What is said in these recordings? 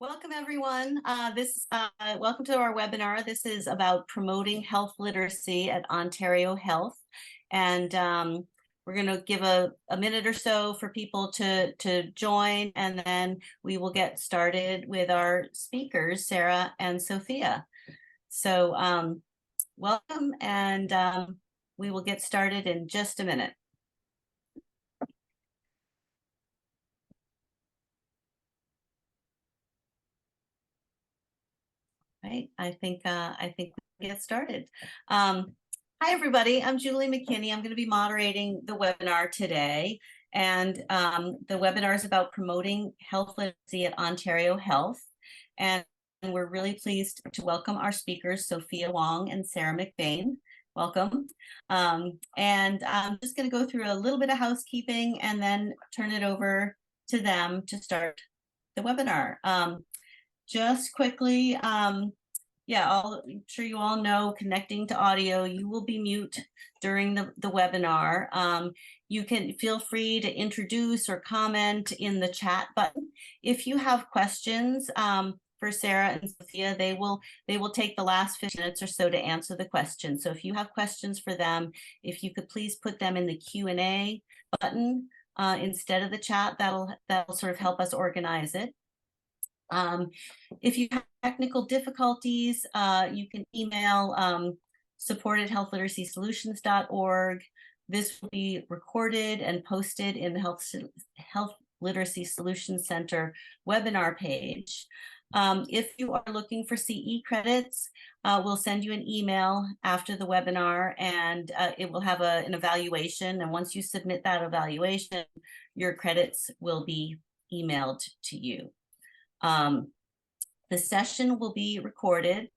Welcome, everyone. Welcome to our webinar. This is about promoting health literacy at Ontario Health. And we're going to give a minute or so for people to join, and then we will get started with our speakers, Sarah and Sophia. So welcome, and we will get started in just a minute. Right, I think we can get started. Hi, everybody. I'm Julie McKinney. I'm going to be moderating the webinar today. And the webinar is about promoting health literacy at Ontario Health. And we're really pleased to welcome our speakers, Sophia Wong and Sarah McBain. Welcome. And I'm just going to go through a little bit of housekeeping and then turn it over to them to start the webinar. Just quickly, yeah, I'm sure you all know, connecting to audio, you will be mute during the webinar. You can feel free to introduce or comment in the chat button. If you have questions for Sarah and Sophia, they will take the last 15 minutes or so to answer the questions. So if you have questions for them, if you could please put them in the Q&A button instead of the chat, that'll sort of help us organize it. If you have technical difficulties, you can email support@healthliteracysolutions.org. This will be recorded and posted in the Health Literacy Solutions Center webinar page. If you are looking for CE credits, we'll send you an email after the webinar, and it will have an evaluation. And once you submit that evaluation, your credits will be emailed to you. The session will be recorded,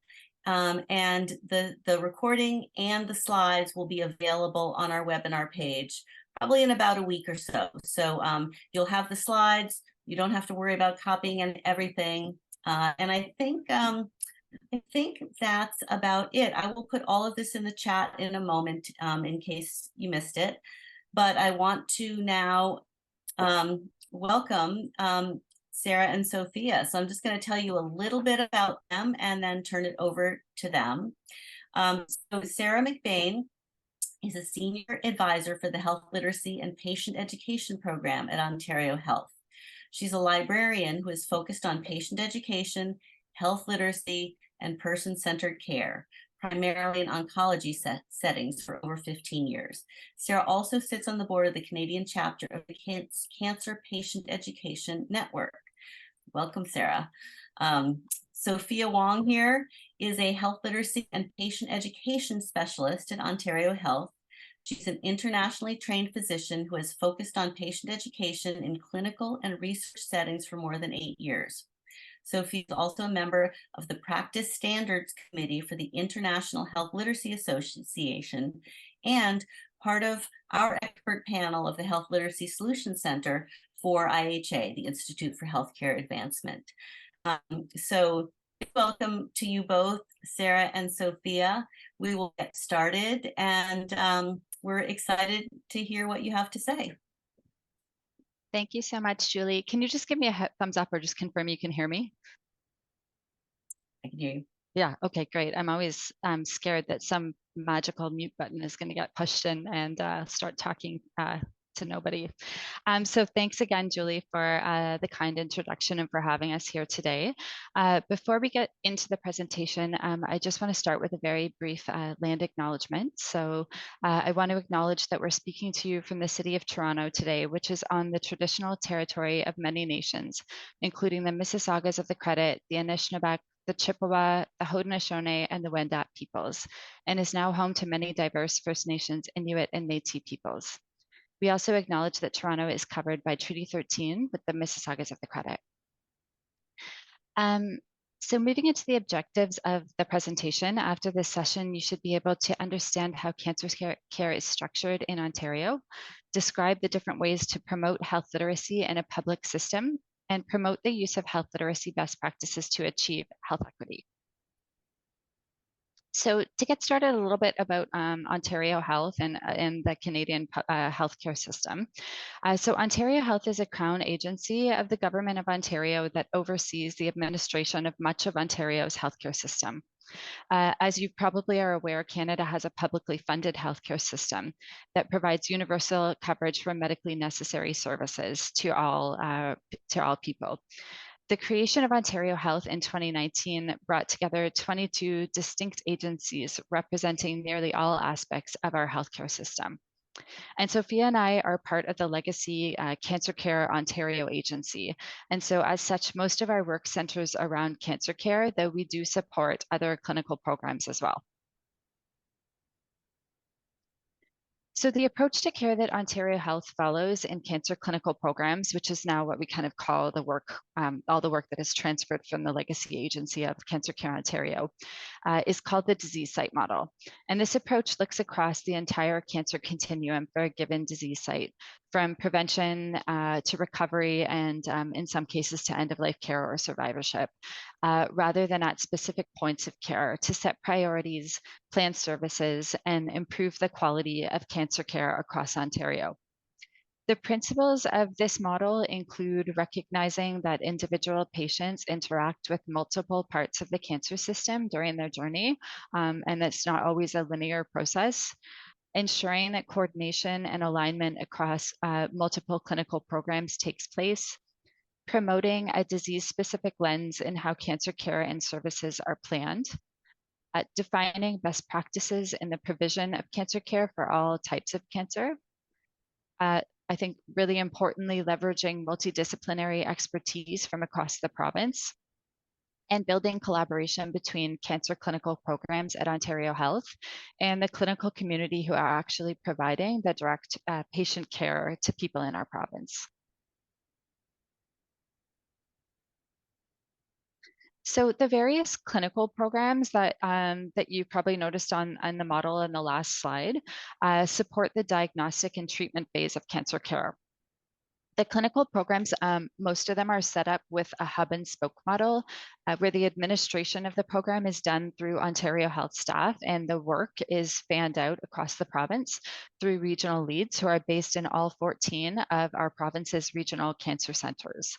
and the recording and the slides will be available on our webinar page probably in about a week or so. So you'll have the slides. You don't have to worry about copying and everything. And I think that's about it. I will put all of this in the chat in a moment in case you missed it. But I want to now welcome Sarah and Sophia. So I'm just going to tell you a little bit about them and then turn it over to them. So Sarah McBain is a senior advisor for the Health Literacy and Patient Education Program at Ontario Health. She's a librarian who is focused on patient education, health literacy, and person-centered care, primarily in oncology settings for over 15 years. Sarah also sits on the board of the Canadian chapter of the Cancer Patient Education Network. Welcome, Sarah. Sophia Wong here is a health literacy and patient education specialist at Ontario Health. She's an internationally trained physician who has focused on patient education in clinical and research settings for more than 8 years. Sophie is also a member of the Practice Standards Committee for the International Health Literacy Association and part of our expert panel of the Health Literacy Solutions Center for IHA, the Institute for Healthcare Advancement. So welcome to you both, Sarah and Sophia. We will get started, and we're excited to hear what you have to say. Thank you so much, Julie. Can you just give me a thumbs up or just confirm you can hear me? I can hear you. Yeah, okay, great. I'm always scared that some magical mute button is going to get pushed in and start talking to nobody. So thanks again, Julie, for the kind introduction and for having us here today. Before we get into the presentation, I just want to start with a very brief land acknowledgement. So I want to acknowledge that we're speaking to you from the city of Toronto today, which is on the traditional territory of many nations, including the Mississaugas of the Credit, the Anishinaabe, the Chippewa, the Haudenosaunee, and the Wendat peoples, and is now home to many diverse First Nations, Inuit, and Métis peoples. We also acknowledge that Toronto is covered by Treaty 13 with the Mississaugas of the Credit. So moving into the objectives of the presentation, after this session, you should be able to understand how cancer care is structured in Ontario, describe the different ways to promote health literacy in a public system, and promote the use of health literacy best practices to achieve health equity. So to get started, a little bit about Ontario Health and the Canadian healthcare system. So Ontario Health is a crown agency of the Government of Ontario that oversees the administration of much of Ontario's healthcare system. As you probably are aware, Canada has a publicly funded healthcare system that provides universal coverage for medically necessary services to all people. The creation of Ontario Health in 2019 brought together 22 distinct agencies representing nearly all aspects of our healthcare system. And Sophia and I are part of the Legacy Cancer Care Ontario Agency. And so as such, most of our work centers around cancer care, though we do support other clinical programs as well. So the approach to care that Ontario Health follows in cancer clinical programs, which is now what we kind of call the work, all the work that is transferred from the Legacy Agency of Cancer Care Ontario, is called the disease site model. And this approach looks across the entire cancer continuum for a given disease site, from prevention to recovery and in some cases to end-of-life care or survivorship, rather than at specific points of care to set priorities, plan services, and improve the quality of cancer care across Ontario. The principles of this model include recognizing that individual patients interact with multiple parts of the cancer system during their journey, and that's not always a linear process. Ensuring that coordination and alignment across multiple clinical programs takes place, promoting a disease-specific lens in how cancer care and services are planned, defining best practices in the provision of cancer care for all types of cancer. I think really importantly, leveraging multidisciplinary expertise from across the province and building collaboration between cancer clinical programs at Ontario Health and the clinical community who are actually providing the direct patient care to people in our province. So the various clinical programs that you probably noticed on the model in the last slide support the diagnostic and treatment phase of cancer care. The clinical programs, most of them are set up with a hub and spoke model where the administration of the program is done through Ontario Health staff and the work is fanned out across the province through regional leads who are based in all 14 of our province's regional cancer centers.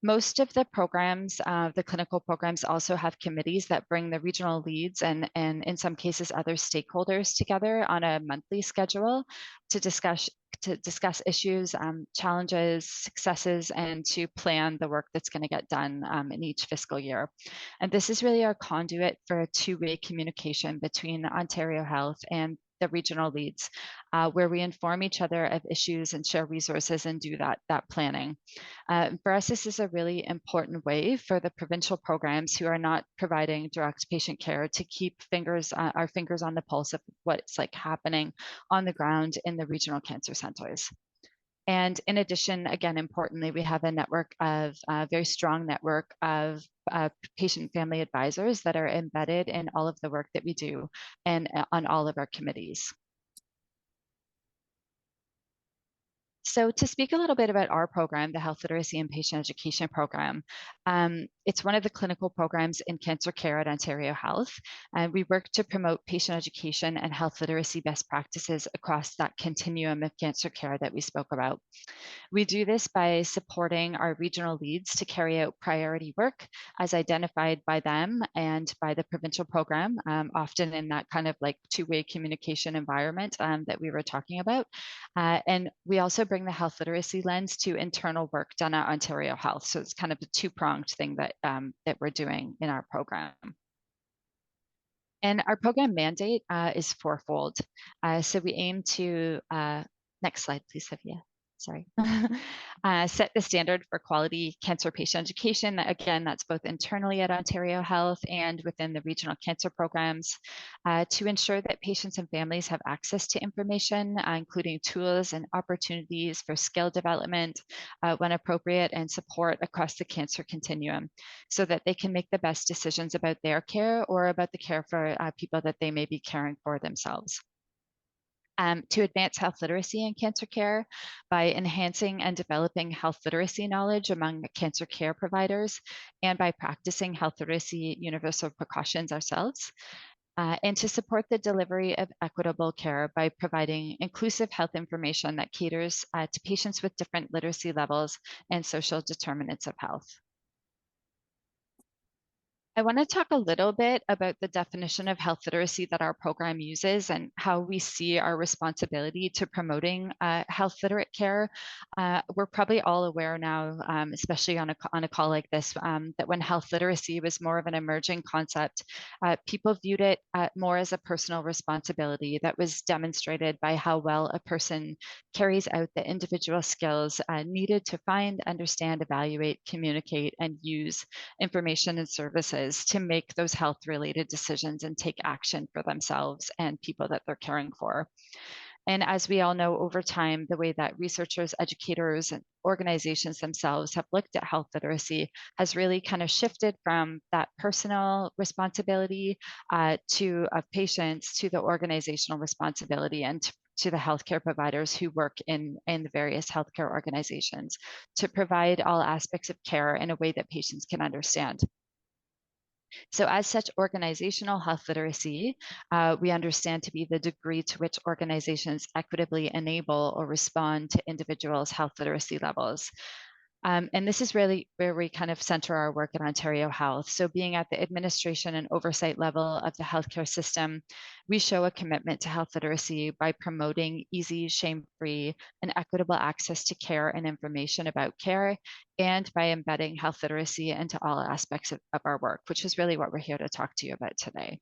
Most of the programs, the clinical programs also have committees that bring the regional leads and in some cases other stakeholders together on a monthly schedule to discuss issues, challenges, successes, and to plan the work that's going to get done in each fiscal year. And this is really our conduit for a two-way communication between Ontario Health and the regional leads, where we inform each other of issues and share resources and do that planning. For us, this is a really important way for the provincial programs who are not providing direct patient care to keep our fingers on the pulse of what's like happening on the ground in the regional cancer centers. And in addition, again, importantly, we have a very strong network of patient family advisors that are embedded in all of the work that we do and on all of our committees. So to speak a little bit about our program, the Health Literacy and Patient Education Program, it's one of the clinical programs in cancer care at Ontario Health. And we work to promote patient education and health literacy best practices across that continuum of cancer care that we spoke about. We do this by supporting our regional leads to carry out priority work as identified by them and by the provincial program, often in that kind of like two-way communication environment that we were talking about. And we also bring the health literacy lens to internal work done at Ontario Health. So it's kind of a two-pronged thing that, that we're doing in our program. And our program mandate is fourfold. So we aim to, next slide, please, Sophia. Sorry, set the standard for quality cancer patient education. Again, that's both internally at Ontario Health and within the regional cancer programs to ensure that patients and families have access to information, including tools and opportunities for skill development when appropriate and support across the cancer continuum so that they can make the best decisions about their care or about the care for people that they may be caring for themselves. To advance health literacy in cancer care by enhancing and developing health literacy knowledge among cancer care providers and by practicing health literacy universal precautions ourselves. and to support the delivery of equitable care by providing inclusive health information that caters to patients with different literacy levels and social determinants of health. I want to talk a little bit about the definition of health literacy that our program uses and how we see our responsibility to promoting health literate care. We're probably all aware now, especially on a call like this, that when health literacy was more of an emerging concept, people viewed it more as a personal responsibility that was demonstrated by how well a person carries out the individual skills needed to find, understand, evaluate, communicate, and use information and services to make those health related decisions and take action for themselves and people that they're caring for. And as we all know, over time, the way that researchers, educators, and organizations themselves have looked at health literacy has really kind of shifted from that personal responsibility of patients to the organizational responsibility and to the healthcare providers who work in the various healthcare organizations to provide all aspects of care in a way that patients can understand. So as such, organizational health literacy, we understand to be the degree to which organizations equitably enable or respond to individuals' health literacy levels. And this is really where we kind of center our work at Ontario Health. So being at the administration and oversight level of the healthcare system, we show a commitment to health literacy by promoting easy, shame-free, and equitable access to care and information about care, and by embedding health literacy into all aspects of our work, which is really what we're here to talk to you about today.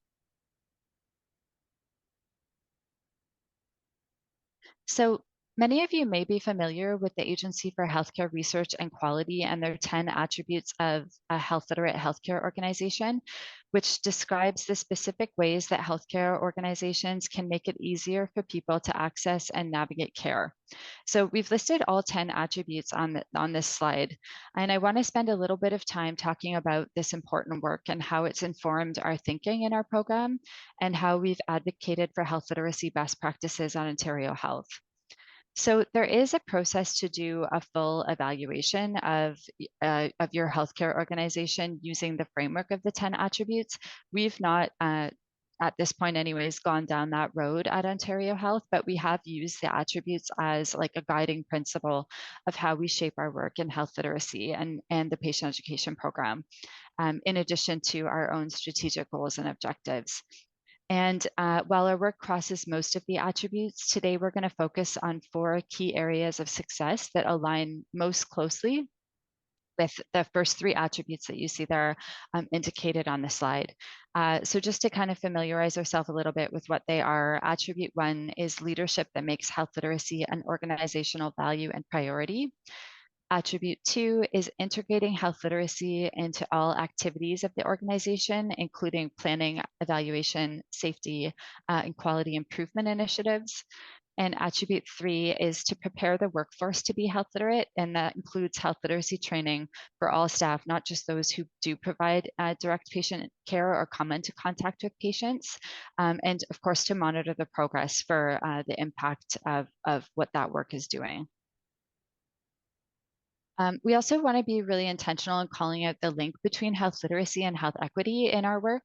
So many of you may be familiar with the Agency for Healthcare Research and Quality and their 10 attributes of a health literate healthcare organization, which describes the specific ways that healthcare organizations can make it easier for people to access and navigate care. So we've listed all 10 attributes on this slide, and I want to spend a little bit of time talking about this important work and how it's informed our thinking in our program and how we've advocated for health literacy best practices on Ontario Health. So there is a process to do a full evaluation of your healthcare organization using the framework of the 10 attributes. We've not, at this point anyways, gone down that road at Ontario Health, but we have used the attributes as like a guiding principle of how we shape our work in health literacy and the patient education program, in addition to our own strategic goals and objectives. And while our work crosses most of the attributes, today we're going to focus on 4 key areas of success that align most closely with the first 3 attributes that you see there indicated on the slide. So just to kind of familiarize ourselves a little bit with what they are, attribute 1 is leadership that makes health literacy an organizational value and priority. Attribute 2 is integrating health literacy into all activities of the organization, including planning, evaluation, safety, and quality improvement initiatives. And attribute 3 is to prepare the workforce to be health literate, and that includes health literacy training for all staff, not just those who do provide direct patient care or come into contact with patients, and of course to monitor the progress for the impact of what that work is doing. We also want to be really intentional in calling out the link between health literacy and health equity in our work.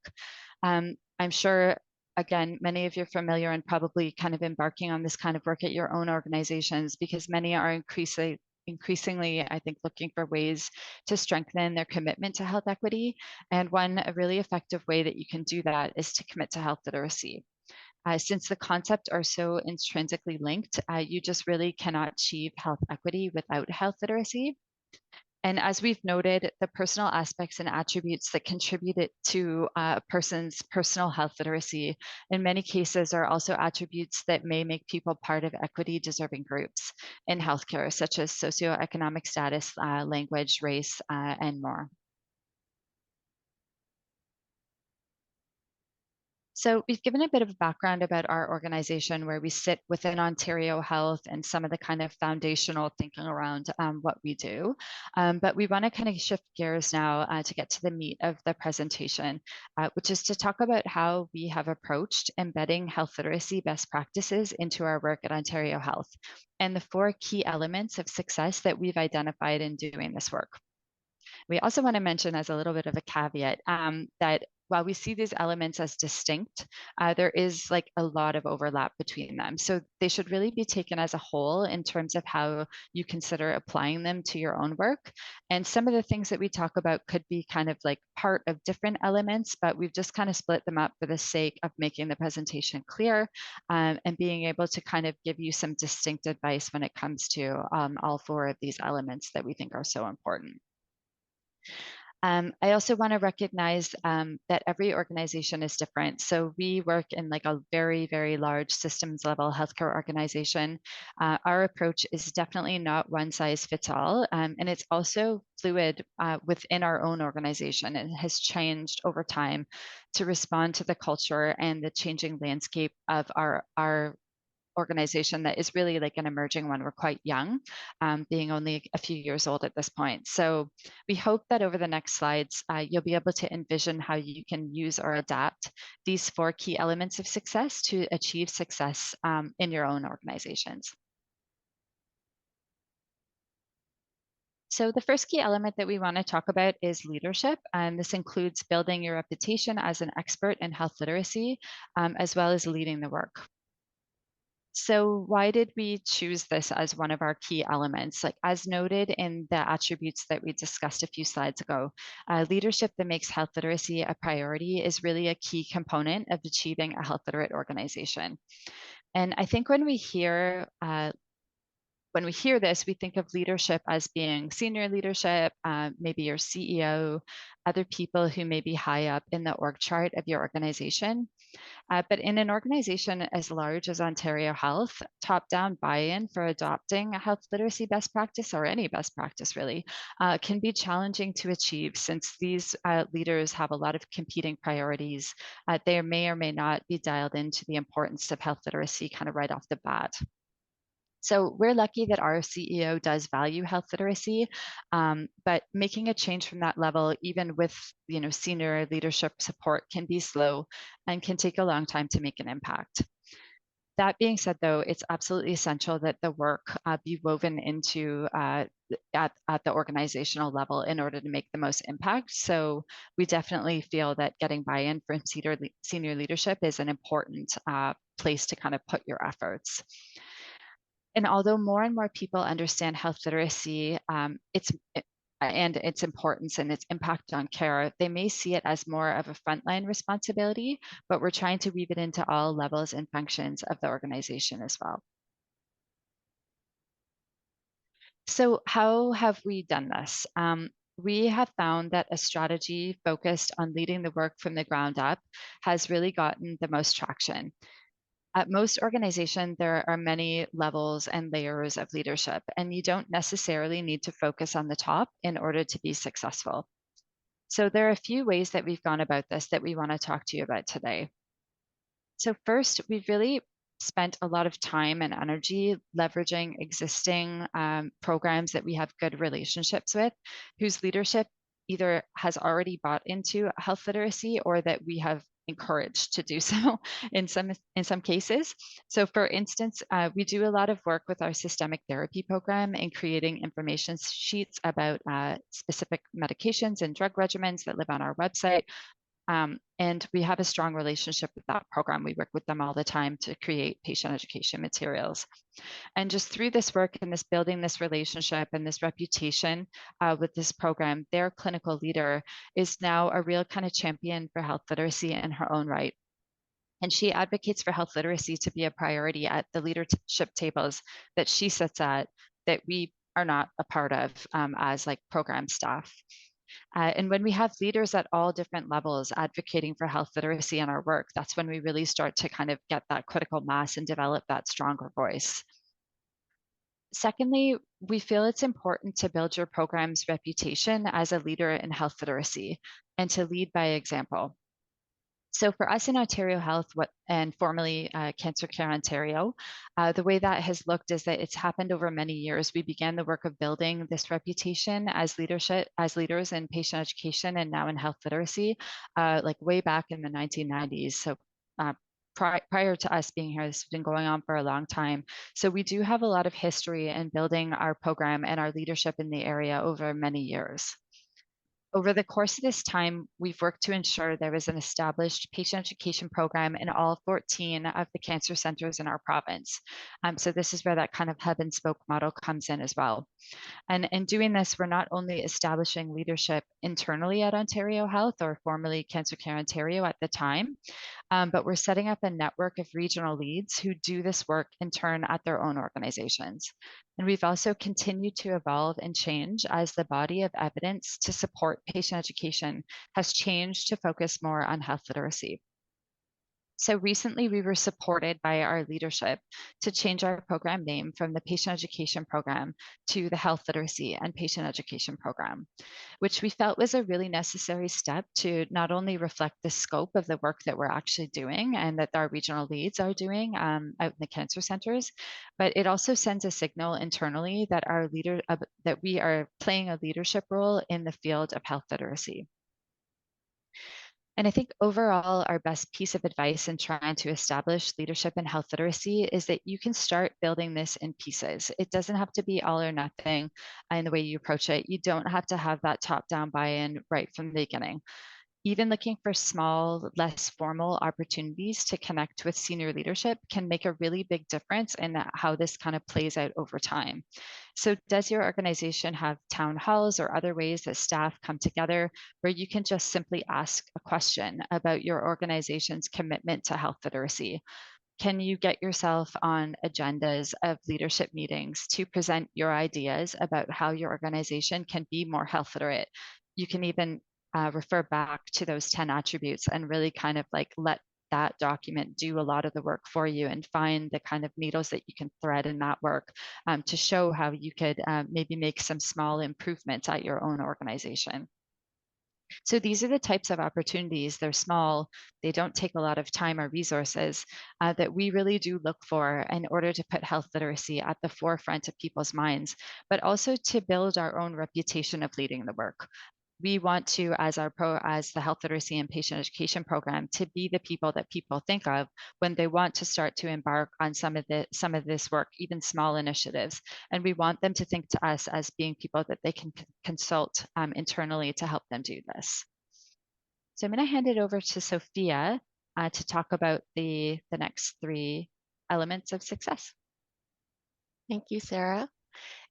I'm sure, again, many of you are familiar and probably kind of embarking on this kind of work at your own organizations because many are increasingly, I think, looking for ways to strengthen their commitment to health equity. And a really effective way that you can do that is to commit to health literacy. Since the concepts are so intrinsically linked, you just really cannot achieve health equity without health literacy. And as we've noted, the personal aspects and attributes that contributed to a person's personal health literacy in many cases are also attributes that may make people part of equity deserving groups in healthcare, such as socioeconomic status, language, race, and more. So we've given a bit of a background about our organization, where we sit within Ontario Health and some of the kind of foundational thinking around what we do. But we want to kind of shift gears now to get to the meat of the presentation, which is to talk about how we have approached embedding health literacy best practices into our work at Ontario Health and the 4 key elements of success that we've identified in doing this work. We also want to mention as a little bit of a caveat that while we see these elements as distinct, there is like a lot of overlap between them. So they should really be taken as a whole in terms of how you consider applying them to your own work. And some of the things that we talk about could be kind of like part of different elements, but we've just kind of split them up for the sake of making the presentation clear and being able to kind of give you some distinct advice when it comes to all four of these elements that we think are so important. I also want to recognize that every organization is different. So we work in like a very, very large systems level healthcare organization. Our approach is definitely not one size fits all. And it's also fluid within our own organization. It has changed over time to respond to the culture and the changing landscape of our organization that is really like an emerging one. We're quite young, being only a few years old at this point. So we hope that over the next slides, you'll be able to envision how you can use or adapt these four key elements of success to achieve success in your own organizations. So the first key element that we want to talk about is leadership, and this includes building your reputation as an expert in health literacy, as well as leading the work. So why did we choose this as one of our key elements? Like as noted in the attributes that we discussed a few slides ago, leadership that makes health literacy a priority is really a key component of achieving a health literate organization. And I think when we hear this, we think of leadership as being senior leadership, maybe your CEO, other people who may be high up in the org chart of your organization. But in an organization as large as Ontario Health, top-down buy-in for adopting a health literacy best practice, or any best practice really, can be challenging to achieve since these leaders have a lot of competing priorities. They may or may not be dialed into the importance of health literacy kind of right off the bat. So we're lucky that our CEO does value health literacy, but making a change from that level, even with senior leadership support, can be slow and can take a long time to make an impact. That being said, though, it's absolutely essential that the work be woven into at the organizational level in order to make the most impact. So we definitely feel that getting buy-in from senior leadership is an important place to kind of put your efforts. And although more and more people understand health literacy, and its importance and its impact on care, they may see it as more of a frontline responsibility, but we're trying to weave it into all levels and functions of the organization as well. So how have we done this? We have found that a strategy focused on leading the work from the ground up has really gotten the most traction. At most organizations, there are many levels and layers of leadership, and you don't necessarily need to focus on the top in order to be successful. So there are a few ways that we've gone about this that we want to talk to you about today. So first, we've really spent a lot of time and energy leveraging existing programs that we have good relationships with, whose leadership either has already bought into health literacy or that we have encouraged to do so in some cases. So for instance, we do a lot of work with our systemic therapy program in creating information sheets about specific medications and drug regimens that live on our website. And we have a strong relationship with that program. We work with them all the time to create patient education materials. And just through this work and this building this relationship and this reputation with this program, their clinical leader is now a real kind of champion for health literacy in her own right. And she advocates for health literacy to be a priority at the leadership tables that she sits at that we are not a part of as like program staff. And when we have leaders at all different levels advocating for health literacy in our work, that's when we really start to kind of get that critical mass and develop that stronger voice. Secondly, we feel it's important to build your program's reputation as a leader in health literacy and to lead by example. So for us in Ontario Health, and formerly Cancer Care Ontario, the way that has looked is that it's happened over many years. We began the work of building this reputation as leaders in patient education and now in health literacy, like way back in the 1990s. So prior to us being here, this has been going on for a long time. So we do have a lot of history in building our program and our leadership in the area over many years. over the course of this time, we've worked to ensure there is an established patient education program in all 14 of the cancer centers in our province. So this is where that kind of hub and spoke model comes in as well. And in doing this, we're not only establishing leadership internally at Ontario Health, or formerly Cancer Care Ontario at the time, but we're setting up a network of regional leads who do this work in turn at their own organizations. And we've also continued to evolve and change as the body of evidence to support patient education has changed to focus more on health literacy. So recently, we were supported by our leadership to change our program name from the Patient Education Program to the Health Literacy and Patient Education Program, which we felt was a really necessary step to not only reflect the scope of the work that we're actually doing and that our regional leads are doing out in the cancer centers, but it also sends a signal internally that that we are playing a leadership role in the field of health literacy. And I think overall, our best piece of advice in trying to establish leadership in health literacy is that you can start building this in pieces. It doesn't have to be all or nothing in the way you approach it. You don't have to have that top down buy in right from the beginning. Even looking for small, less formal opportunities to connect with senior leadership can make a really big difference in how this kind of plays out over time. So, does your organization have town halls or other ways that staff come together where you can just simply ask a question about your organization's commitment to health literacy? Can you get yourself on agendas of leadership meetings to present your ideas about how your organization can be more health literate? You can even refer back to those 10 attributes and really kind of like let that document do a lot of the work for you and find the kind of needles that you can thread in that work to show how you could maybe make some small improvements at your own organization. So these are the types of opportunities. They're small, they don't take a lot of time or resources that we really do look for in order to put health literacy at the forefront of people's minds, but also to build our own reputation of leading the work. We want to, as the health literacy and patient education program, to be the people that people think of when they want to start to embark on some of this work, even small initiatives. And we want them to think to us as being people that they can consult internally to help them do this. So I'm going to hand it over to Sophia to talk about the next 3 elements of success. Thank you, Sarah.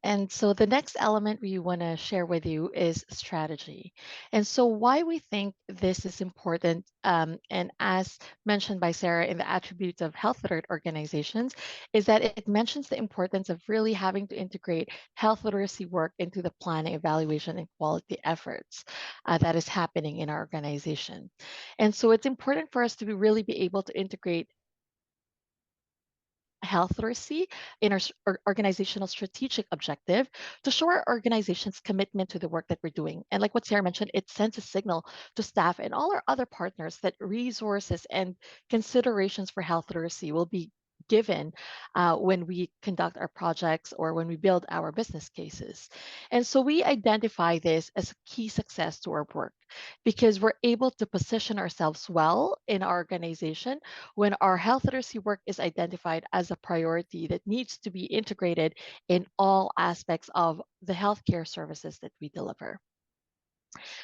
And so the next element we want to share with you is strategy. And so why we think this is important, and as mentioned by Sarah in the attributes of health literate organizations, is that it mentions the importance of really having to integrate health literacy work into the planning, evaluation, and quality efforts that is happening in our organization. And so it's important for us to really be able to integrate health literacy in our organizational strategic objective to show our organization's commitment to the work that we're doing. And like what Sarah mentioned, it sends a signal to staff and all our other partners that resources and considerations for health literacy will be given when we conduct our projects or when we build our business cases. And so we identify this as a key success to our work because we're able to position ourselves well in our organization when our health literacy work is identified as a priority that needs to be integrated in all aspects of the healthcare services that we deliver.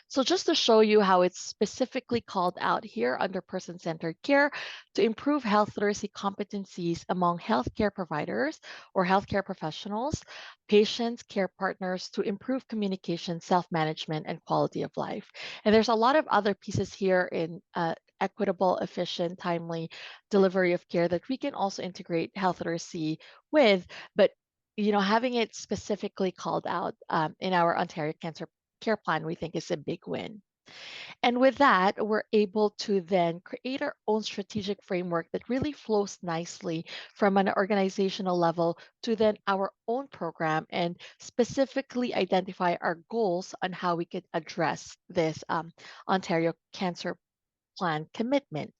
So just to show you how it's specifically called out here under person-centered care to improve health literacy competencies among healthcare providers or healthcare professionals, patients, care partners to improve communication, self-management, and quality of life. And there's a lot of other pieces here in equitable, efficient, timely delivery of care that we can also integrate health literacy with, but having it specifically called out in our Ontario Cancer Care Plan, we think is a big win. And with that, we're able to then create our own strategic framework that really flows nicely from an organizational level to then our own program and specifically identify our goals on how we could address this Ontario Cancer Plan commitment.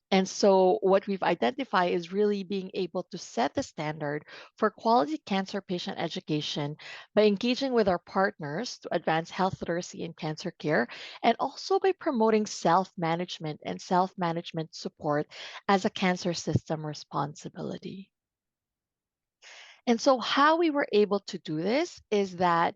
And so what we've identified is really being able to set the standard for quality cancer patient education by engaging with our partners to advance health literacy in cancer care, and also by promoting self-management and self-management support as a cancer system responsibility. And so how we were able to do this is that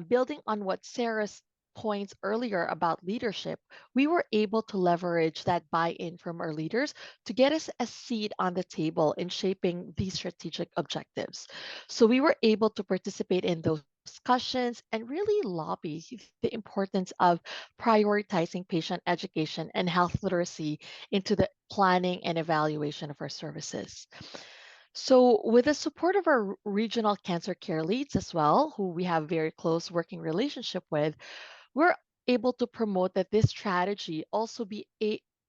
building on what Sarah points earlier about leadership, we were able to leverage that buy-in from our leaders to get us a seat on the table in shaping these strategic objectives. So we were able to participate in those discussions and really lobby the importance of prioritizing patient education and health literacy into the planning and evaluation of our services. So, with the support of our regional cancer care leads as well, who we have very close working relationship with, we're able to promote that this strategy also be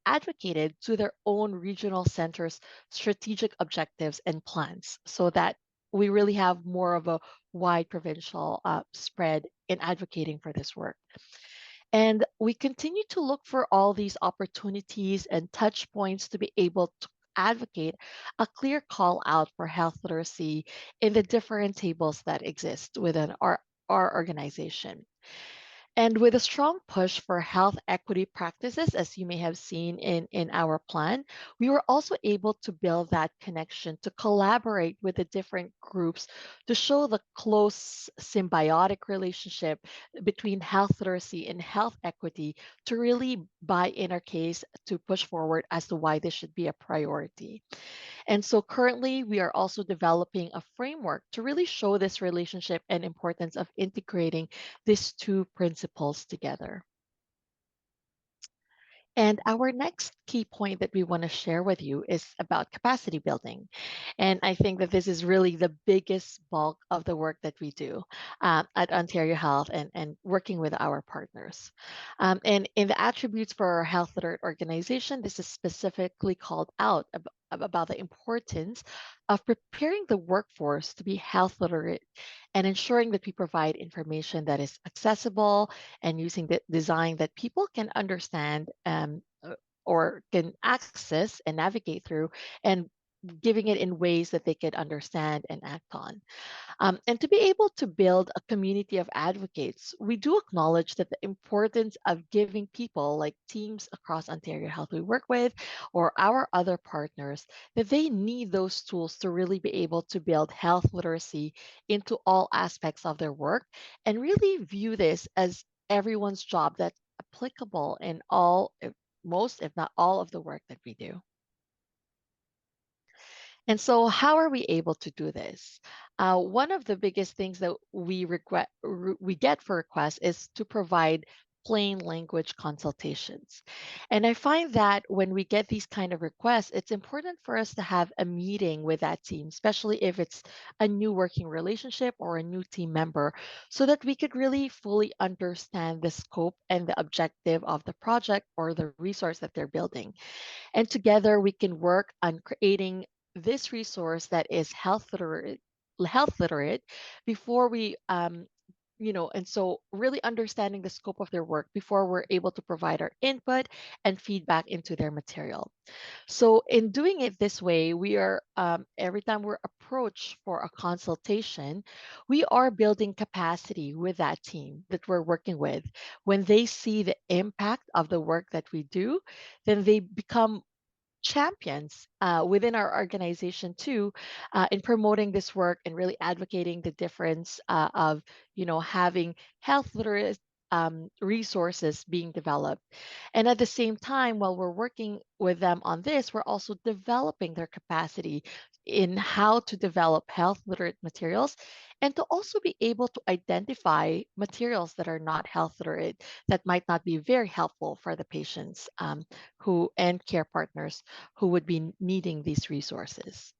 advocated to their own regional centers' strategic objectives and plans so that we really have more of a wide provincial spread in advocating for this work. And we continue to look for all these opportunities and touch points to be able to advocate a clear call out for health literacy in the different tables that exist within our organization. And with a strong push for health equity practices, as you may have seen in our plan, we were also able to build that connection to collaborate with the different groups to show the close symbiotic relationship between health literacy and health equity to really buy in our case to push forward as to why this should be a priority. And so currently, we are also developing a framework to really show this relationship and importance of integrating these two principles together. And our next key point that we want to share with you is about capacity building. And I think that this is really the biggest bulk of the work that we do at Ontario Health and working with our partners. And in the attributes for our health literate organization, this is specifically called out about the importance of preparing the workforce to be health literate and ensuring that we provide information that is accessible and using the design that people can understand or can access and navigate through and giving it in ways that they can understand and act on. And to be able to build a community of advocates, we do acknowledge that the importance of giving people like teams across Ontario Health we work with or our other partners that they need those tools to really be able to build health literacy into all aspects of their work and really view this as everyone's job that's applicable in all, most, if not all, of the work that we do. And so, how are we able to do this? One of the biggest things that we get for requests is to provide plain language consultations. And I find that when we get these kind of requests, it's important for us to have a meeting with that team, especially if it's a new working relationship or a new team member, so that we could really fully understand the scope and the objective of the project or the resource that they're building. And together we can work on creating this resource that is health literate before we and so really understanding the scope of their work before we're able to provide our input and feedback into their material. So in doing it this way, we are every time we're approached for a consultation, we are building capacity with that team that we're working with. When they see the impact of the work that we do, then they become champions within our organization too in promoting this work and really advocating the difference of having health literate resources being developed. And at the same time, while we're working with them on this, we're also developing their capacity in how to develop health literate materials and to also be able to identify materials that are not health literate that might not be very helpful for the patients who and care partners who would be needing these resources.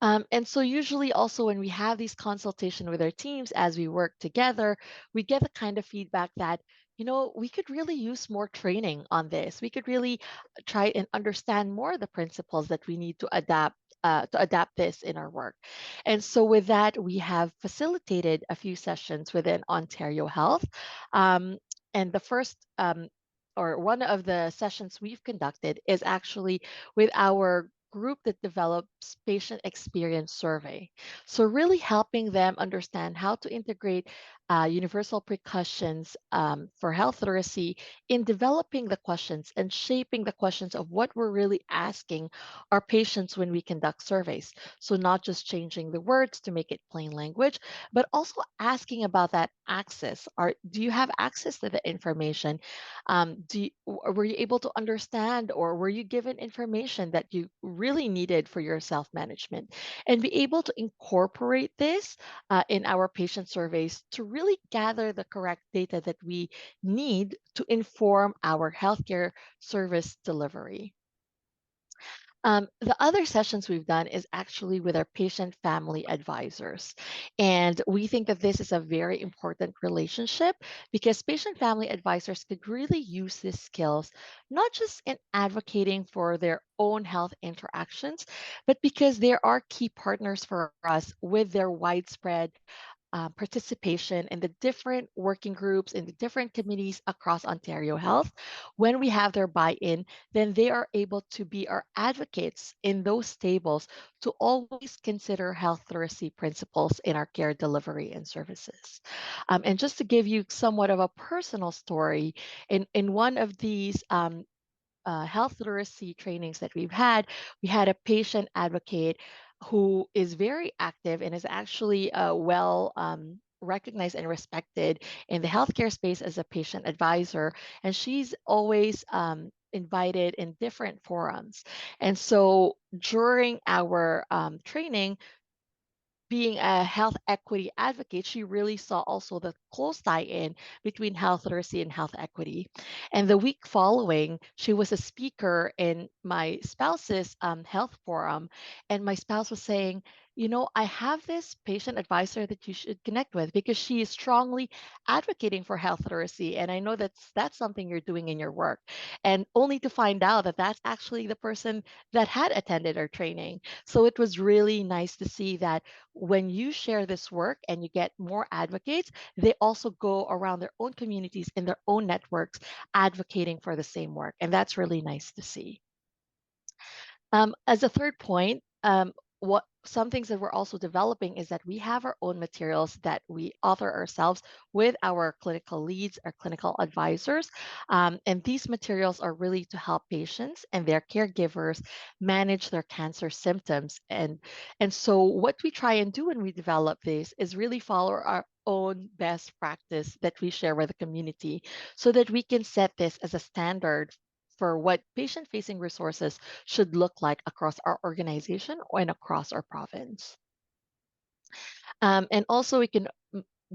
And so usually also when we have these consultation with our teams as we work together, we get the kind of feedback that, we could really use more training on this. We could really try and understand more the principles that we need to adapt this in our work. And so with that, we have facilitated a few sessions within Ontario Health. And the first or one of the sessions we've conducted is actually with our group that develops patient experience survey. So really helping them understand how to integrate universal precautions for health literacy in developing the questions and shaping the questions of what we're really asking our patients when we conduct surveys. So, not just changing the words to make it plain language, but also asking about that access. Do you have access to the information? Were you able to understand, or were you given information that you really needed for your self management? And be able to incorporate this in our patient surveys to really gather the correct data that we need to inform our healthcare service delivery. The other sessions we've done is actually with our patient family advisors. And we think that this is a very important relationship because patient family advisors could really use these skills, not just in advocating for their own health interactions, but because they are key partners for us with their widespread participation in the different working groups in the different committees across Ontario Health. When we have their buy-in, then they are able to be our advocates in those tables to always consider health literacy principles in our care delivery and services. And just to give you somewhat of a personal story, in one of these health literacy trainings that we've had, we had a patient advocate who is very active and is actually well recognized and respected in the healthcare space as a patient advisor. And she's always invited in different forums. And so during our training, being a health equity advocate, she really saw also the close tie-in between health literacy and health equity. And the week following, she was a speaker in my spouse's health forum, and my spouse was saying, you know, I have this patient advisor that you should connect with because she is strongly advocating for health literacy, and I know that's something you're doing in your work. And only to find out that that's actually the person that had attended our training. So it was really nice to see that when you share this work and you get more advocates, they also go around their own communities and their own networks advocating for the same work. And that's really nice to see. As a third point, what some things that we're also developing is that we have our own materials that we author ourselves with our clinical leads, our clinical advisors. And these materials are really to help patients and their caregivers manage their cancer symptoms. And so what we try and do when we develop this is really follow our own best practice that we share with the community so that we can set this as a standard for what patient facing resources should look like across our organization and across our province. And also, we can,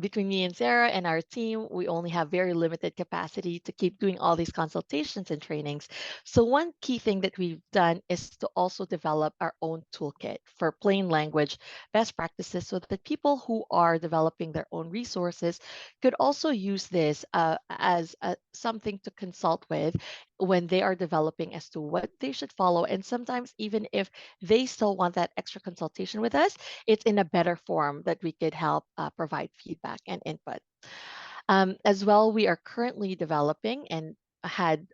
between me and Sarah and our team, we only have very limited capacity to keep doing all these consultations and trainings. So, one key thing that we've done is to also develop our own toolkit for plain language best practices so that people who are developing their own resources could also use this as something to consult with when they are developing as to what they should follow. And sometimes, even if they still want that extra consultation with us, it's in a better form that we could help provide feedback and input. As well, we are currently developing and had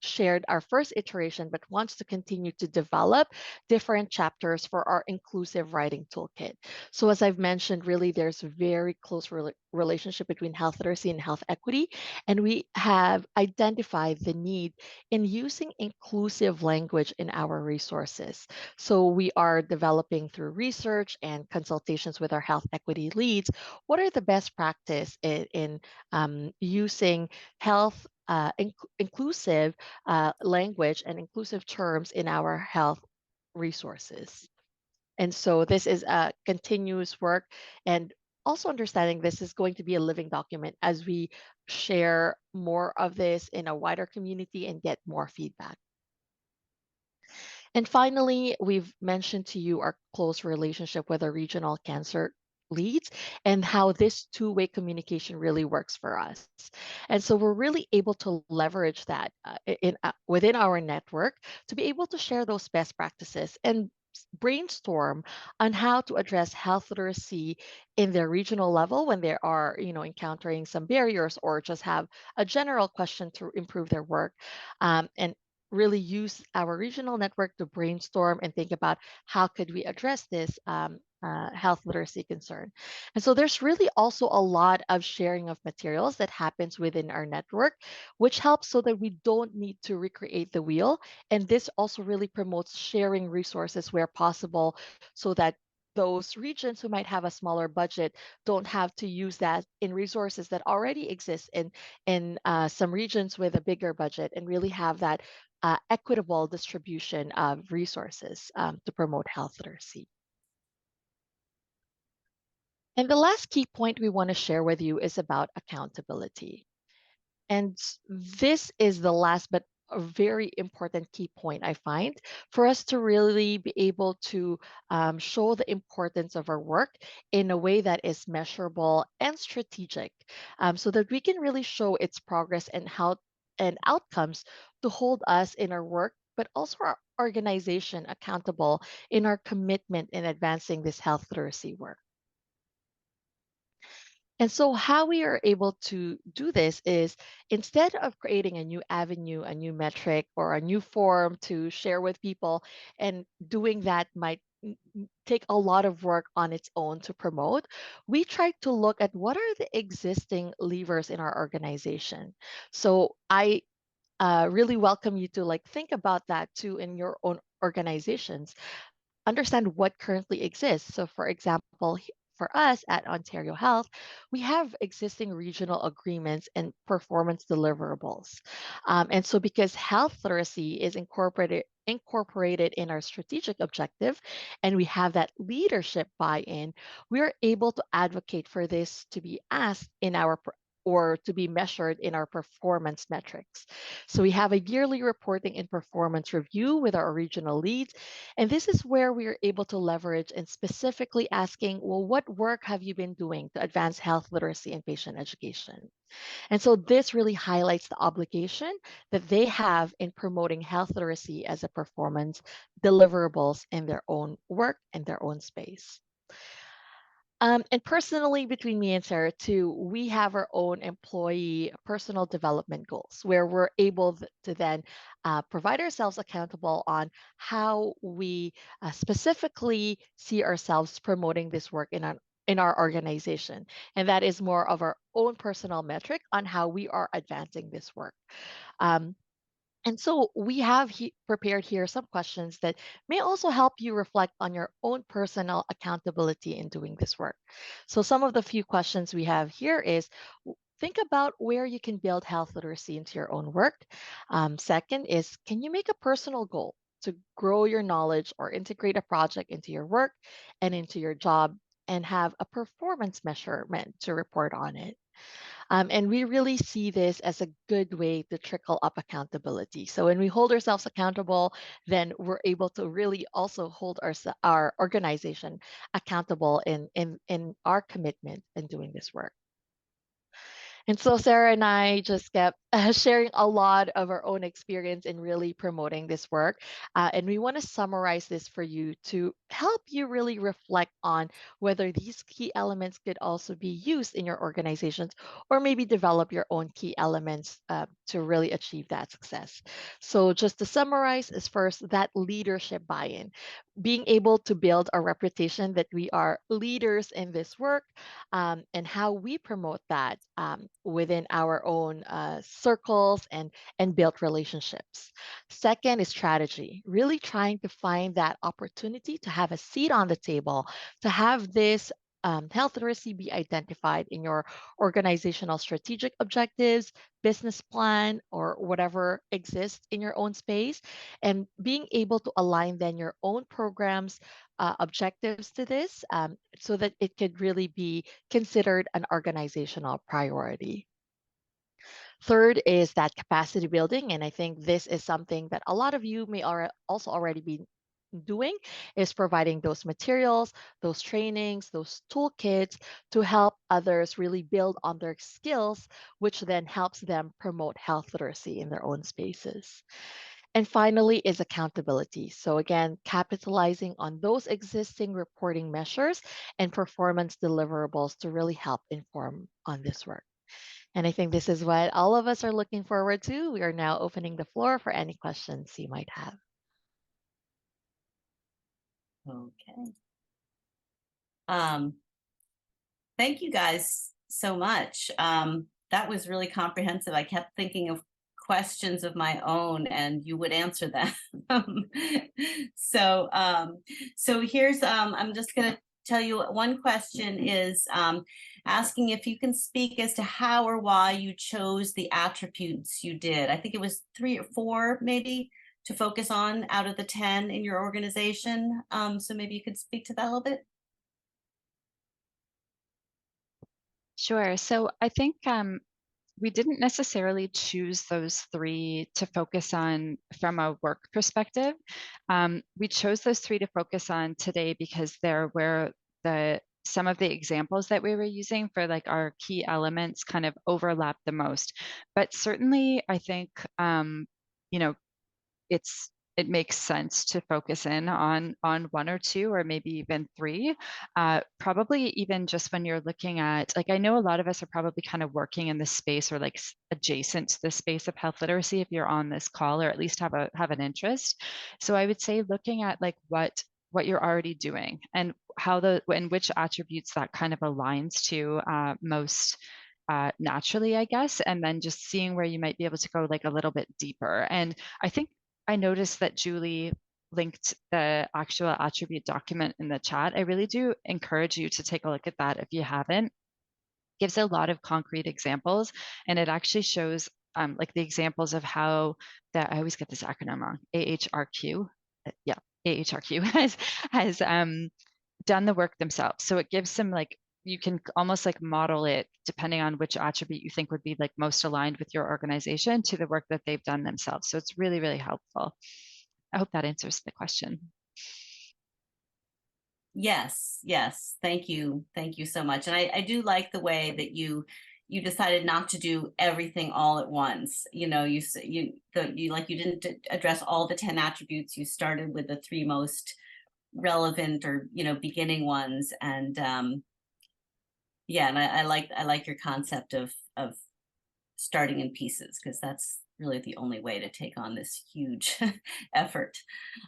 shared our first iteration, but wants to continue to develop different chapters for our inclusive writing toolkit. So as I've mentioned, really there's a very close relationship between health literacy and health equity. And we have identified the need in using inclusive language in our resources. So we are developing through research and consultations with our health equity leads, what are the best practice in using health inclusive language and inclusive terms in our health resources. And so this is a continuous work, and also understanding this is going to be a living document as we share more of this in a wider community and get more feedback. And finally, we've mentioned to you our close relationship with our regional cancer leads and how this two-way communication really works for us. And so we're really able to leverage that within our network to be able to share those best practices and brainstorm on how to address health literacy in their regional level when they are, encountering some barriers or just have a general question to improve their work. And really use our regional network to brainstorm and think about how could we address this health literacy concern. And so there's really also a lot of sharing of materials that happens within our network, which helps so that we don't need to recreate the wheel. And this also really promotes sharing resources where possible so that those regions who might have a smaller budget don't have to use that in resources that already exist in some regions with a bigger budget, and really have that equitable distribution of resources to promote health literacy. And the last key point we want to share with you is about accountability. And this is the last but a very important key point I find for us to really be able to show the importance of our work in a way that is measurable and strategic, so that we can really show its progress and how and outcomes to hold us in our work, but also our organization accountable in our commitment in advancing this health literacy work. And so, how we are able to do this is, instead of creating a new avenue, a new metric, or a new form to share with people, and doing that might take a lot of work on its own to promote, we try to look at what are the existing levers in our organization. So, I really welcome you to like think about that too in your own organizations. Understand what currently exists. So, for example, for us at Ontario Health, we have existing regional agreements and performance deliverables. And so, because health literacy is incorporated in our strategic objective, and we have that leadership buy-in, we are able to advocate for this to be asked in our or to be measured in our performance metrics. So we have a yearly reporting and performance review with our regional leads. And this is where we are able to leverage and specifically asking, well, what work have you been doing to advance health literacy and patient education? And so this really highlights the obligation that they have in promoting health literacy as a performance deliverables in their own work and their own space. And personally, between me and Sarah, too, we have our own employee personal development goals where we're able to then provide ourselves accountable on how we specifically see ourselves promoting this work in our organization. And that is more of our own personal metric on how we are advancing this work. Um, and so we have prepared here some questions that may also help you reflect on your own personal accountability in doing this work. So some of the few questions we have here is, think about where you can build health literacy into your own work. Second is, can you make a personal goal to grow your knowledge or integrate a project into your work and into your job, and have a performance measurement to report on it? And we really see this as a good way to trickle up accountability. So when we hold ourselves accountable, then we're able to really also hold our organization accountable in our commitment in doing this work. And so Sarah and I just kept sharing a lot of our own experience in really promoting this work. And we want to summarize this for you to help you really reflect on whether these key elements could also be used in your organizations, or maybe develop your own key elements to really achieve that success. So just to summarize is, first, that leadership buy-in, being able to build a reputation that we are leaders in this work, and how we promote that within our own circles and build relationships. Second is strategy, really trying to find that opportunity to have a seat on the table, to have this health literacy be identified in your organizational strategic objectives, business plan, or whatever exists in your own space, and being able to align then your own programs, objectives to this, so that it could really be considered an organizational priority. Third is that capacity building, and I think this is something that a lot of you may also already be doing, is providing those materials, those trainings, those toolkits to help others really build on their skills, which then helps them promote health literacy in their own spaces. And finally is accountability. So again, capitalizing on those existing reporting measures and performance deliverables to really help inform on this work. And I think this is what all of us are looking forward to. We are now opening the floor for any questions you might have. Okay. Thank you guys so much. That was really comprehensive. I kept thinking of questions of my own, and you would answer them. so, so here's I'm just going to tell you one question is asking if you can speak as to how or why you chose the attributes you did. I think it was 3 or 4 maybe to focus on out of the 10 in your organization. So maybe you could speak to that a little bit. Sure. So I think we didn't necessarily choose those 3 to focus on from a work perspective. We chose those 3 to focus on today because they're where some of the examples that we were using for like our key elements kind of overlap the most. But certainly, I think you know it makes sense to focus in on 1 or 2 or maybe even 3. Probably even just when you're looking at, like, I know a lot of us are probably kind of working in this space or like adjacent to the space of health literacy if you're on this call, or at least have an interest. So I would say looking at like what you're already doing and and which attributes that kind of aligns to most naturally, I guess, and then just seeing where you might be able to go like a little bit deeper. And I think I noticed that Julie linked the actual attribute document in the chat. I really do encourage you to take a look at that if you haven't. It gives a lot of concrete examples, and it actually shows like the examples of how that, I always get this acronym wrong, AHRQ. Yeah, AHRQ has done the work themselves. So it gives some like, you can almost like model it depending on which attribute you think would be like most aligned with your organization to the work that they've done themselves. So it's really, really helpful. I hope that answers the question. Yes, yes. Thank you. Thank you so much. And I do like the way that you decided not to do everything all at once. You know, you like you didn't address all the 10 attributes. You started with the 3 most relevant or, beginning ones. And yeah, and I like your concept of starting in pieces, because that's really the only way to take on this huge effort.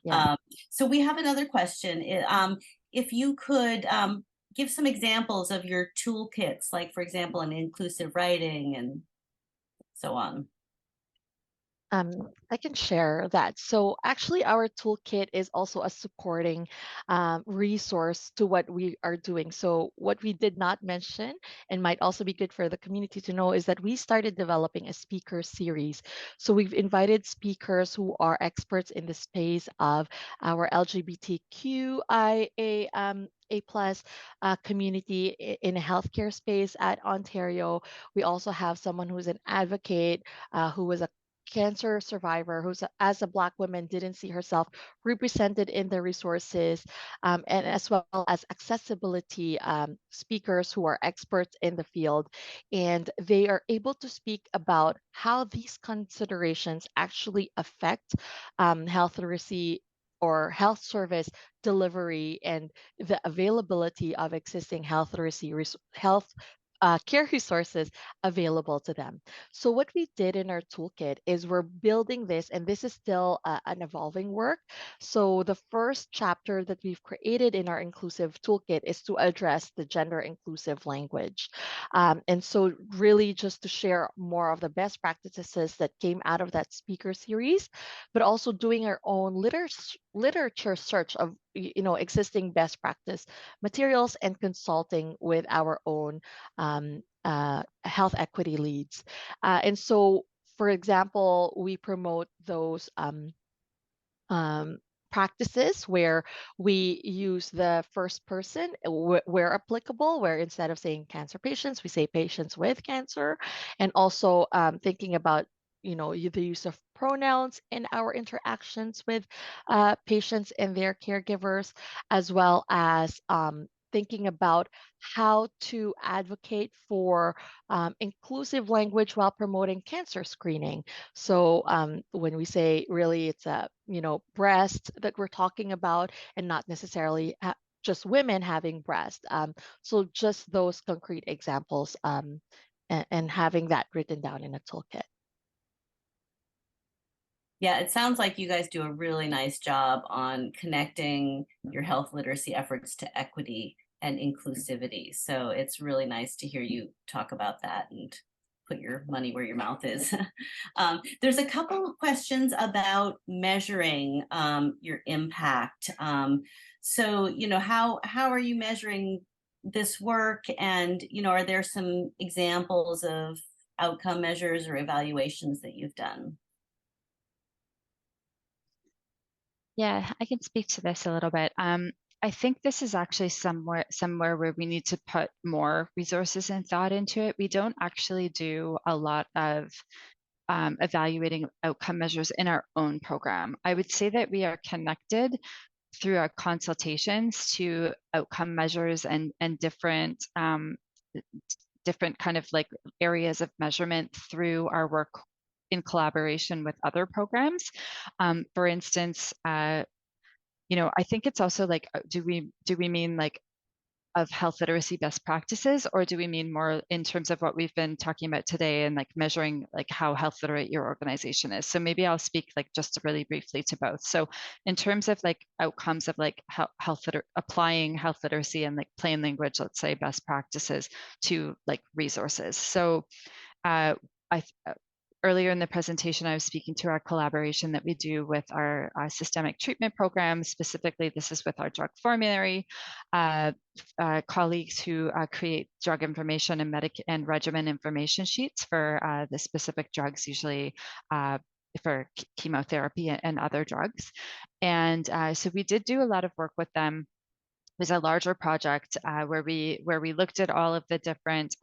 Yeah. So we have another question. If you could give some examples of your toolkits, like for example, in inclusive writing and so on. I can share that. So actually, our toolkit is also a supporting resource to what we are doing. So what we did not mention, and might also be good for the community to know, is that we started developing a speaker series. So we've invited speakers who are experts in the space of our LGBTQIA A plus community in a healthcare space at Ontario. We also have someone who's an advocate, who was a cancer survivor who's as a Black woman didn't see herself represented in the resources, and as well as accessibility speakers who are experts in the field, and they are able to speak about how these considerations actually affect health literacy or health service delivery and the availability of existing health literacy health care resources available to them. So what we did in our toolkit is we're building this, and this is still an evolving work. So the first chapter that we've created in our inclusive toolkit is to address the gender inclusive language. And so really just to share more of the best practices that came out of that speaker series, but also doing our own literature search of existing best practice materials and consulting with our own health equity leads. And so, for example, we promote those practices where we use the first person where applicable, where instead of saying cancer patients, we say patients with cancer, and also thinking about the use of pronouns in our interactions with patients and their caregivers, as well as thinking about how to advocate for inclusive language while promoting cancer screening. So when we say really it's a breast that we're talking about, and not necessarily just women having breast. So just those concrete examples, and having that written down in a toolkit. Yeah, it sounds like you guys do a really nice job on connecting your health literacy efforts to equity and inclusivity. So it's really nice to hear you talk about that and put your money where your mouth is. There's a couple of questions about measuring your impact. So, how are you measuring this work? And, are there some examples of outcome measures or evaluations that you've done? Yeah, I can speak to this a little bit. I think this is actually somewhere where we need to put more resources and thought into it. We don't actually do a lot of evaluating outcome measures in our own program. I would say that we are connected through our consultations to outcome measures and different different kind of like areas of measurement through our work in collaboration with other programs. For instance, I think it's also like, do we mean like of health literacy best practices, or do we mean more in terms of what we've been talking about today and like measuring like how health literate your organization is? So maybe I'll speak like just really briefly to both. So in terms of like outcomes of like applying health literacy and like plain language, let's say best practices to like resources. So earlier in the presentation, I was speaking to our collaboration that we do with our systemic treatment program. Specifically, this is with our drug formulary colleagues who create drug information and regimen information sheets for the specific drugs, usually for chemotherapy and other drugs. And so we did do a lot of work with them. It was a larger project where we looked at all of the different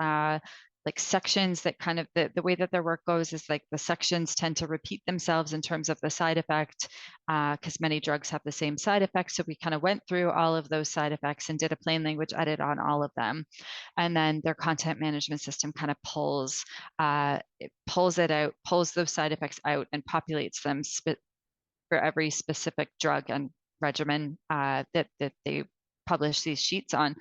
like sections that kind of the way that their work goes is like the sections tend to repeat themselves in terms of the side effect because many drugs have the same side effects. So we kind of went through all of those side effects and did a plain language edit on all of them. And then their content management system kind of pulls it out, pulls those side effects out and populates them for every specific drug and regimen that they publish these sheets on.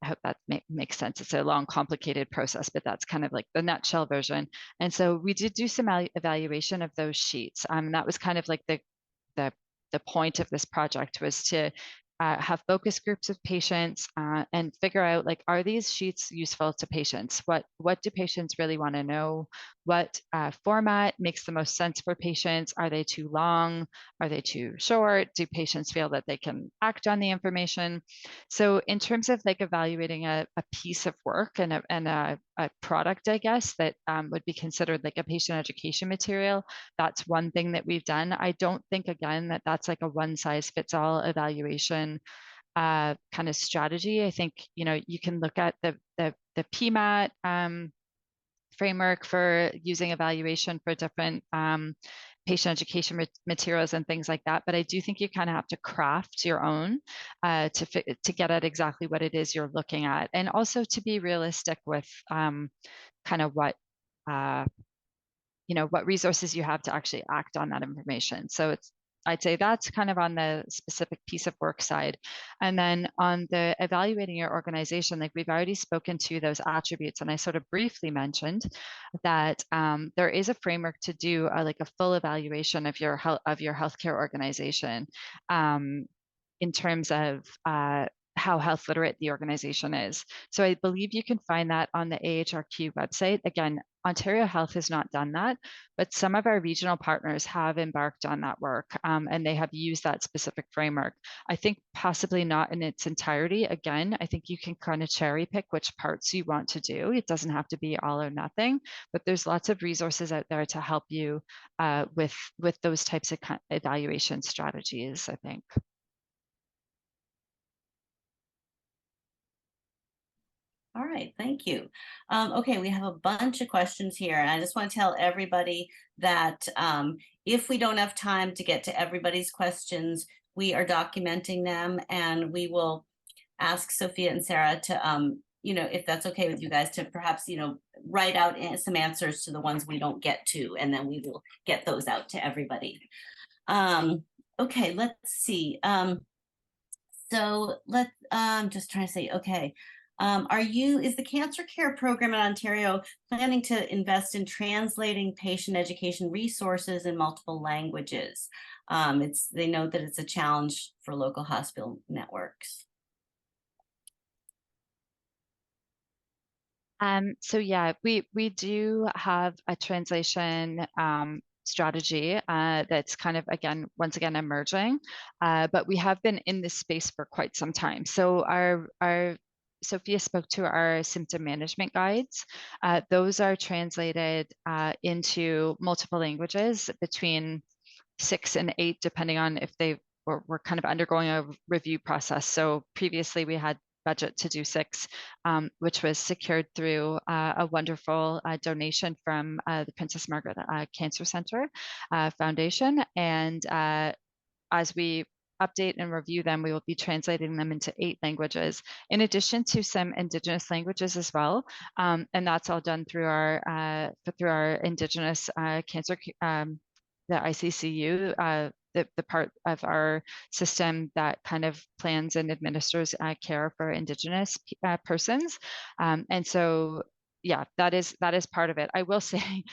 I hope that makes sense. It's a long, complicated process, but that's kind of like the nutshell version. And so we did do some evaluation of those sheets. That was kind of like the point of this project was to have focus groups of patients and figure out like, are these sheets useful to patients? What do patients really want to know? What format makes the most sense for patients? Are they too long? Are they too short? Do patients feel that they can act on the information? So in terms of like evaluating a piece of work and a product, I guess, that would be considered like a patient education material, that's one thing that we've done. I don't think, again, that that's like a one size fits all evaluation kind of strategy. I think, you can look at the PMAT framework for using evaluation for different patient education materials and things like that. But I do think you kind of have to craft your own to get at exactly what it is you're looking at, and also to be realistic with kind of what what resources you have to actually act on that information. So I'd say that's kind of on the specific piece of work side. And then on the evaluating your organization, like we've already spoken to those attributes, and I sort of briefly mentioned that there is a framework to do like a full evaluation of your healthcare organization in terms of how health literate the organization is. So I believe you can find that on the AHRQ website. Again, Ontario Health has not done that, but some of our regional partners have embarked on that work and they have used that specific framework. I think possibly not in its entirety. Again, I think you can kind of cherry pick which parts you want to do. It doesn't have to be all or nothing, but there's lots of resources out there to help you with those types of evaluation strategies, I think. All right, thank you. Okay, we have a bunch of questions here, and I just want to tell everybody that if we don't have time to get to everybody's questions, we are documenting them, and we will ask Sophia and Sarah to, if that's okay with you guys, to perhaps, write out some answers to the ones we don't get to, and then we will get those out to everybody. Okay, let's see. So I'm just trying to say, okay. Is the Cancer Care Program in Ontario planning to invest in translating patient education resources in multiple languages? They know that it's a challenge for local hospital networks. So yeah, we do have a translation strategy that's kind of once again emerging, but we have been in this space for quite some time. So our Sophia spoke to our symptom management guides. Those are translated into multiple languages between 6 and 8, depending on if they were kind of undergoing a review process. So previously we had budget to do 6, which was secured through a wonderful donation from the Princess Margaret Cancer Center Foundation. And as we update and review them, we will be translating them into 8 languages, in addition to some Indigenous languages as well. And that's all done through our Indigenous cancer, the ICCU, the part of our system that kind of plans and administers care for Indigenous persons. And so, yeah, that is part of it. I will say,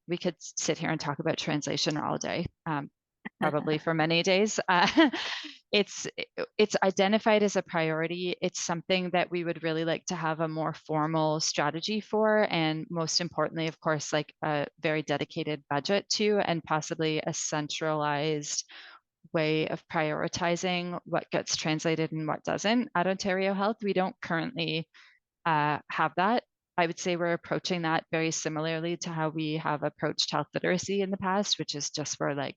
we could sit here and talk about translation all day. Probably for many days. It's identified as a priority. It's something that we would really like to have a more formal strategy for, and most importantly, of course, like a very dedicated budget to, and possibly a centralized way of prioritizing what gets translated and what doesn't. At Ontario Health, we don't currently have that. I would say we're approaching that very similarly to how we have approached health literacy in the past, which is just for like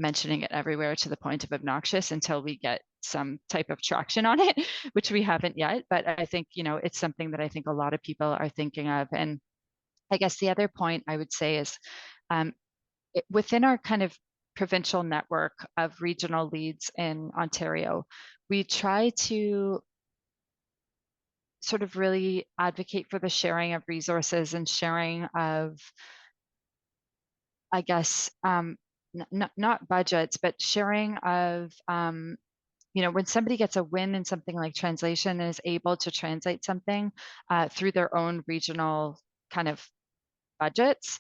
mentioning it everywhere to the point of obnoxious until we get some type of traction on it, which we haven't yet. But I think, it's something that I think a lot of people are thinking of. And I guess the other point I would say is within our kind of provincial network of regional leads in Ontario, we try to sort of really advocate for the sharing of resources and sharing of, I guess, not budgets, but sharing of, when somebody gets a win in something like translation and is able to translate something through their own regional kind of budgets,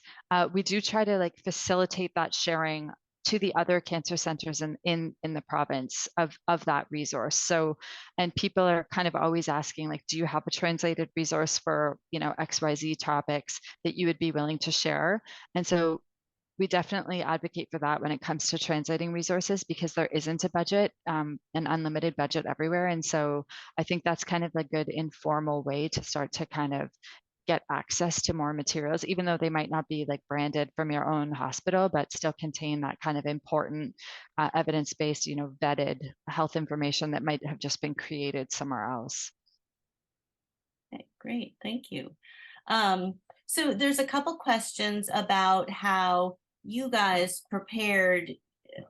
we do try to like facilitate that sharing to the other cancer centers in the province of that resource. So, and people are kind of always asking, like, do you have a translated resource for, XYZ topics that you would be willing to share? And so we definitely advocate for that when it comes to translating resources, because there isn't a budget, an unlimited budget everywhere. And so I think that's kind of a good informal way to start to kind of get access to more materials, even though they might not be like branded from your own hospital, but still contain that kind of important evidence-based, vetted health information that might have just been created somewhere else. Okay, great, thank you. So there's a couple questions about how you guys prepared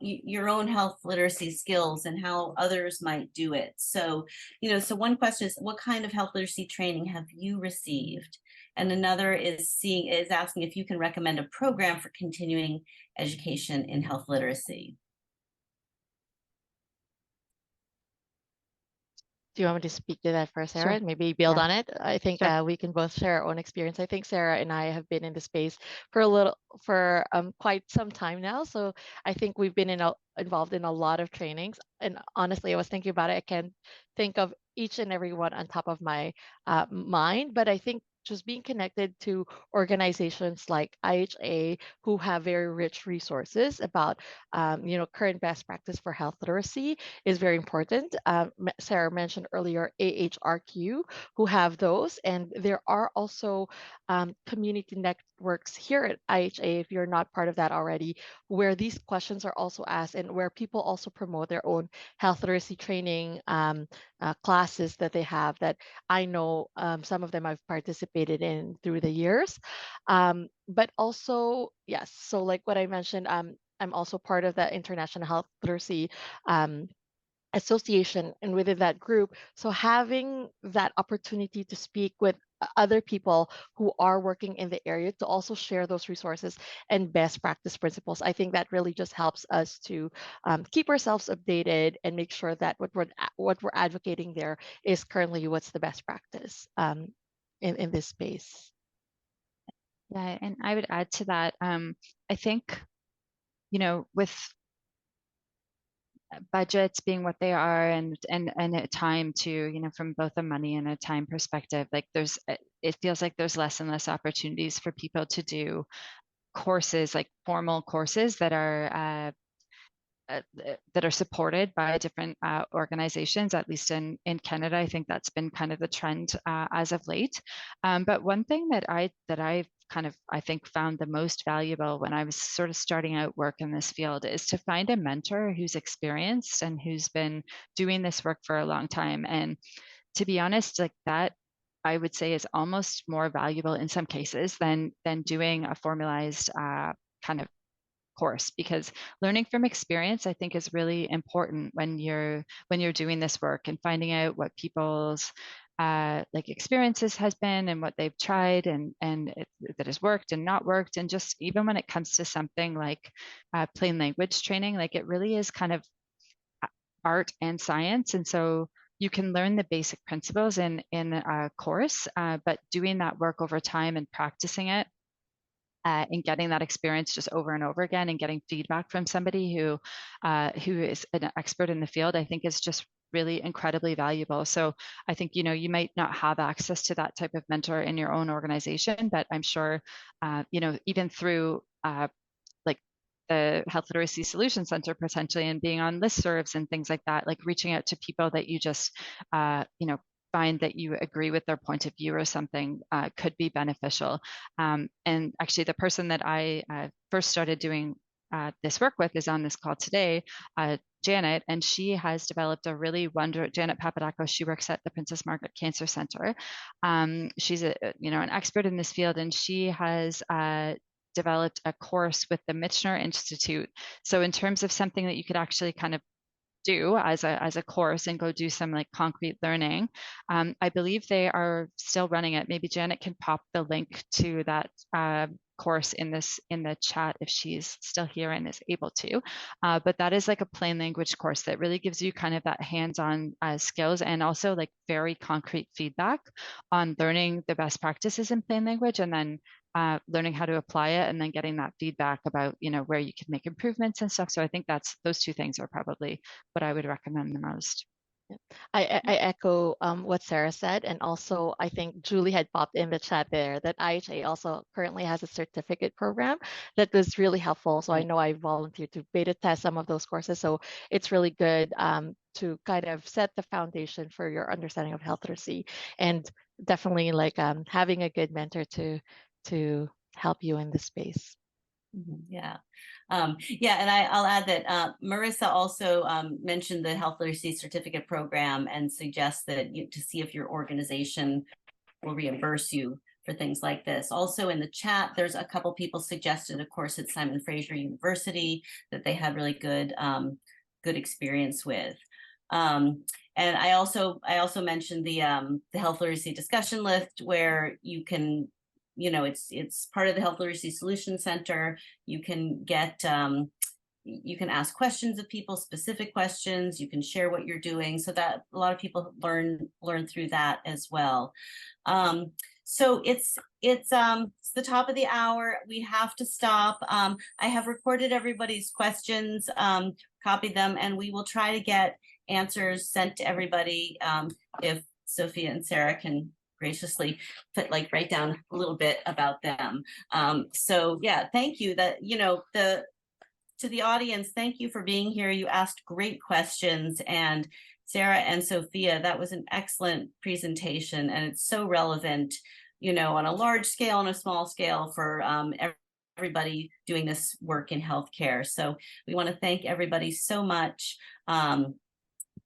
your own health literacy skills and how others might do it. So, so one question is, what kind of health literacy training have you received? And another is asking if you can recommend a program for continuing education in health literacy. Do you want me to speak to that first, Sarah, Sure. and maybe build Yeah. on it? I think Sure. we can both share our own experience. I think Sarah and I have been in the space for quite some time now. So I think we've been involved in a lot of trainings. And honestly, I was thinking about it. I can't think of each and every one on top of my mind, but I think just being connected to organizations like IHA, who have very rich resources about current best practice for health literacy, is very important. Sarah mentioned earlier AHRQ, who have those, and there are also community networks here at IHA, if you're not part of that already, where these questions are also asked and where people also promote their own health literacy training classes that they have, that I know some of them I've participated in through the years. But also, yes, so like what I mentioned, I'm also part of the International Health Literacy Association, and within that group, so having that opportunity to speak with other people who are working in the area to also share those resources and best practice principles, I think that really just helps us to keep ourselves updated and make sure that what we're advocating there is currently what's the best practice in this space. Yeah, and I would add to that, I think, with budgets being what they are, and a time to, you know, from both a money and a time perspective, like it feels like there's less and less opportunities for people to do courses, like formal courses that are supported by different organizations, at least in Canada. I think that's been kind of the trend as of late. But one thing that I've kind of, I think, found the most valuable when I was sort of starting out work in this field is to find a mentor who's experienced and who's been doing this work for a long time. And to be honest, like that, I would say is almost more valuable in some cases than doing a formalized kind of course, because learning from experience, I think, is really important when you're doing this work, and finding out what people's like experiences has been and what they've tried, and that has worked and not worked. And just even when it comes to something like plain language training, like it really is kind of art and science. And so you can learn the basic principles in a course, but doing that work over time and practicing it, and getting that experience just over and over again, and getting feedback from somebody who is an expert in the field, I think is just really incredibly valuable. So I think, you know, you might not have access to that type of mentor in your own organization, but I'm sure, you know, even through like the Health Literacy Solution Center potentially, and being on listservs and things like that, like reaching out to people that you just, you know, find that you agree with their point of view or something, could be beneficial. And actually, the person that I first started doing this work with is on this call today, Janet, and she has developed a really Janet Papadakos. She works at the Princess Margaret Cancer Center. She's an expert in this field, and she has developed a course with the Michener Institute. So in terms of something that you could actually kind of do as a course and go do some like concrete learning, I believe they are still running it. Maybe Janet can pop the link to that course in the chat if she's still here and is able to. But that is like a plain language course that really gives you kind of that hands-on skills, and also like very concrete feedback on learning the best practices in plain language, and then learning how to apply it, and then getting that feedback about, you know, where you could make improvements and stuff. So I think those two things are probably what I would recommend the most. I echo what Sarah said, and also I think Julie had popped in the chat there that IHA also currently has a certificate program that was really helpful. So I know I volunteered to beta test some of those courses. So it's really good to kind of set the foundation for your understanding of health literacy, and definitely like having a good mentor to help you in this space. Yeah. And I'll add that Marissa also mentioned the Health Literacy Certificate Program, and suggests that to see if your organization will reimburse you for things like this. Also in the chat, there's a couple people suggested a course at Simon Fraser University that they had really good experience with. And I also mentioned the Health Literacy Discussion Lift, where you can, you know, it's part of the Health Literacy Solution Center. You can get, you can ask questions of people, specific questions. You can share what you're doing, so that a lot of people learn through that as well. So it's the top of the hour. We have to stop. I have recorded everybody's questions, copied them, and we will try to get answers sent to everybody if Sophia and Sarah can graciously write down a little bit about them. So yeah, thank you. That, you know, to the audience, thank you for being here. You asked great questions, and Sarah and Sophia, that was an excellent presentation, and it's so relevant, you know, on a large scale and a small scale for everybody doing this work in healthcare. So we want to thank everybody so much,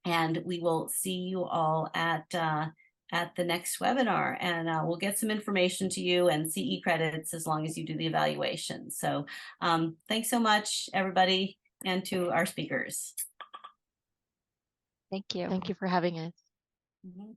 and we will see you all at the next webinar, and we'll get some information to you and CE credits as long as you do the evaluation. So thanks so much, everybody, and to our speakers. Thank you. Thank you for having us. Mm-hmm.